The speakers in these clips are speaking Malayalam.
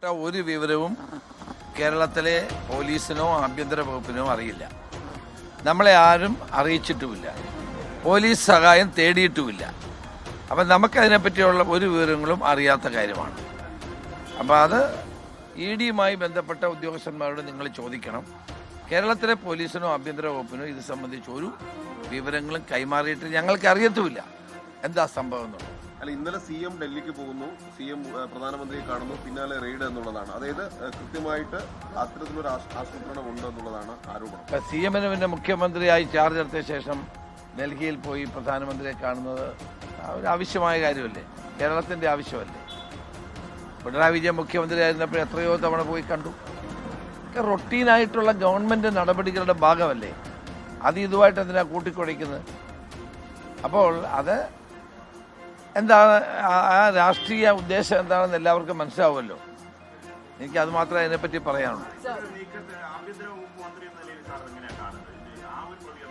ഒരു വിവരവും കേരളത്തിലെ പോലീസിനോ ആഭ്യന്തര വകുപ്പിനോ അറിയില്ല. നമ്മളെ ആരും അറിയിച്ചിട്ടുമില്ല. പോലീസ് സഹായം തേടിയിട്ടുമില്ല. അപ്പം നമുക്കതിനെപ്പറ്റിയുള്ള ഒരു വിവരങ്ങളും അറിയാത്ത കാര്യമാണ്. അപ്പോൾ അത് ED-യുമായി ബന്ധപ്പെട്ട ഉദ്യോഗസ്ഥന്മാരോട് നിങ്ങൾ ചോദിക്കണം. കേരളത്തിലെ പോലീസിനോ ആഭ്യന്തര വകുപ്പിനോ ഇത് സംബന്ധിച്ച് ഒരു വിവരങ്ങളും കൈമാറിയിട്ട് ഞങ്ങൾക്ക് അറിയത്തുമില്ല എന്താ സംഭവം എന്നുള്ളത്. അല്ല, ഇന്നലെ CM ഡൽഹിക്ക് പോകുന്നു, CM പ്രധാനമന്ത്രിയെ കാണുന്നു, പിന്നാലെ റെയ്ഡ് എന്നുള്ളതാണ്. അതായത് കൃത്യമായിട്ട് അത്തരത്തിലൊരു ആസൂത്രണം ഉണ്ട് എന്നുള്ളതാണ് ആരോപണം. CM-ന് പിന്നെ മുഖ്യമന്ത്രിയായി ചാർജ് എടുത്ത ശേഷം ഡൽഹിയിൽ പോയി പ്രധാനമന്ത്രിയെ കാണുന്നത് ഒരു ആവശ്യമായ കാര്യമല്ലേ? കേരളത്തിൻ്റെ ആവശ്യമല്ലേ? പിണറായി വിജയൻ മുഖ്യമന്ത്രിയായിരുന്നപ്പോൾ എത്രയോ തവണ പോയി കണ്ടു. ഒക്കെ റൊട്ടീനായിട്ടുള്ള ഗവൺമെൻറ് നടപടികളുടെ ഭാഗമല്ലേ? അത് ഇതുമായിട്ട് എന്തിനാണ് കൂട്ടിക്കുഴയ്ക്കുന്നത്? അപ്പോൾ അത് എന്താണ്, ആ രാഷ്ട്രീയ ഉദ്ദേശം എന്താണെന്ന് എല്ലാവർക്കും മനസ്സിലാവുമല്ലോ. എനിക്ക് അത് മാത്രമേ അതിനെപ്പറ്റി പറയാനുള്ളൂ.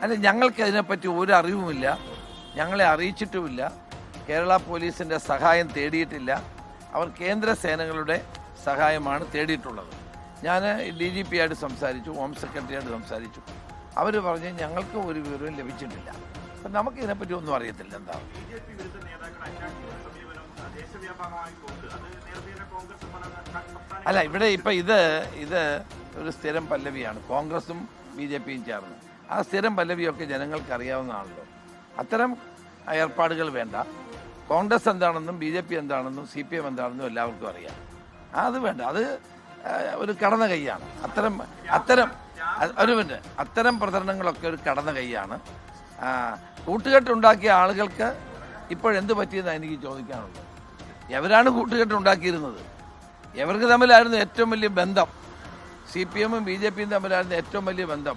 അല്ല, ഞങ്ങൾക്ക് അതിനെപ്പറ്റി ഒരു അറിവുമില്ല, ഞങ്ങളെ അറിയിച്ചിട്ടുമില്ല. കേരള പോലീസിൻ്റെ സഹായം തേടിയിട്ടില്ല. അവർ കേന്ദ്ര സേനകളുടെ സഹായമാണ് തേടിയിട്ടുള്ളത്. ഞാൻ DGP ആയിട്ട് സംസാരിച്ചു, ഹോം സെക്രട്ടറിയായിട്ട് സംസാരിച്ചു. അവർ പറഞ്ഞ് ഞങ്ങൾക്ക് ഒരു വിവരവും ലഭിച്ചിട്ടില്ല. അപ്പം നമുക്ക് ഇതിനെപ്പറ്റി ഒന്നും അറിയത്തില്ല. എന്താണ് അല്ല, ഇവിടെ ഇപ്പം ഇത് ഒരു സ്ഥിരം പല്ലവിയാണ്. കോൺഗ്രസും BJP-യും ചേർന്ന് ആ സ്ഥിരം പല്ലവിയൊക്കെ ജനങ്ങൾക്ക് അറിയാവുന്നതാണല്ലോ. അത്തരം ഏർപ്പാടുകൾ വേണ്ട. കോൺഗ്രസ് എന്താണെന്നും BJP എന്താണെന്നും CPM എന്താണെന്നും എല്ലാവർക്കും അറിയാം. അത് വേണ്ട. അത് ഒരു കടന്ന കൈയാണ്. അത്തരം പ്രചരണങ്ങളൊക്കെ ഒരു കടന്ന കൈയാണ്. കൂട്ടുകെട്ടുണ്ടാക്കിയ ആളുകൾക്ക് ഇപ്പോഴെന്ത് പറ്റിയെന്നാണ് എനിക്ക് ചോദിക്കാനുള്ളത്. എവരാണ് കൂട്ടുകെട്ടുണ്ടാക്കിയിരുന്നത്? എവർക്ക് തമ്മിലായിരുന്നു ഏറ്റവും വലിയ ബന്ധം. CPM-ഉം BJP-യും തമ്മിലായിരുന്നു ഏറ്റവും വലിയ ബന്ധം.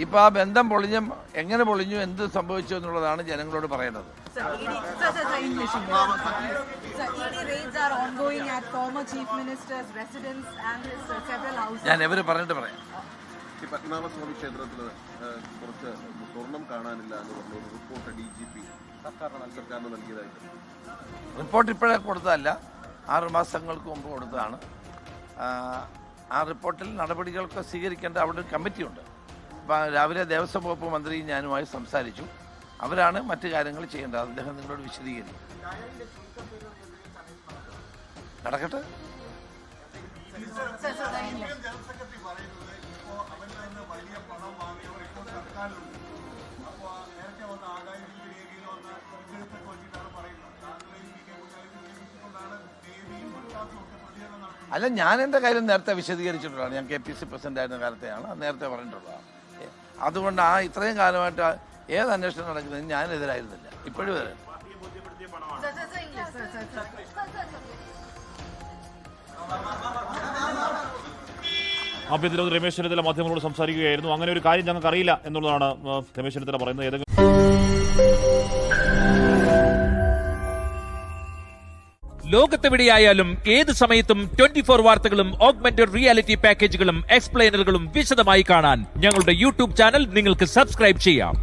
ഇപ്പോൾ ആ ബന്ധം എങ്ങനെ പൊളിഞ്ഞു, എന്ത് സംഭവിച്ചു എന്നുള്ളതാണ് ജനങ്ങളോട് പറയുന്നത്. ഞാൻ ഇവര് പറഞ്ഞിട്ട് പറയാം. ഈ പത്മനാഭസ്വാമി ക്ഷേത്രത്തിൽ കുറച്ച് സ്വർണം കാണാനില്ല എന്ന് പറഞ്ഞ ഒരു റിപ്പോർട്ട് DGP സർക്കാരിന് നൽകിയതായിട്ട്. റിപ്പോർട്ട് ഇപ്പോഴേ കൊടുത്തതല്ല, 6 മാസങ്ങൾക്ക് മുമ്പ് കൊടുത്തതാണ്. ആ റിപ്പോർട്ടിൽ നടപടികളൊക്കെ സ്വീകരിക്കേണ്ട അവിടെ ഒരു കമ്മിറ്റിയുണ്ട്. അപ്പം രാവിലെ ദേവസ്വം വകുപ്പ് മന്ത്രിയും ഞാനുമായി സംസാരിച്ചു. അവരാണ് മറ്റു കാര്യങ്ങൾ ചെയ്യേണ്ടത്. അദ്ദേഹം നിങ്ങളോട് വിശദീകരിക്കും. നടക്കട്ടെ. അല്ല, ഞാൻ എൻ്റെ കാര്യം നേരത്തെ വിശദീകരിച്ചിട്ടുള്ളതാണ്. ഞാൻ KPC പ്രസിഡന്റ് ആയിരുന്ന കാലത്തെയാണ് നേരത്തെ പറഞ്ഞിട്ടുള്ളതാണ്. അതുകൊണ്ട് ഇത്രയും കാലമായിട്ട് ഏത് അന്വേഷണം നടക്കുന്നതിന് ഞാനെതിരായിരുന്നില്ല. ഇപ്പോഴും വരെ ആഭ്യന്തര രമേശ് ചെന്നിത്തല മാധ്യമങ്ങളോട് സംസാരിക്കുകയായിരുന്നു. അങ്ങനെ ഒരു കാര്യം ഞങ്ങൾക്ക് അറിയില്ല എന്നുള്ളതാണ് രമേശ് ചെന്നിത്തല പറയുന്നത്. ലോകത്തെവിടെയായാലും ഏത് സമയത്തും 24 വാർത്തകളും ഓഗ്മെന്റഡ് റിയാലിറ്റി പാക്കേജുകളും എക്സ്പ്ലെയിനറുകളും വിശദമായി കാണാൻ ഞങ്ങളുടെ YouTube ചാനൽ നിങ്ങൾക്ക് സബ്സ്ക്രൈബ് ചെയ്യാം.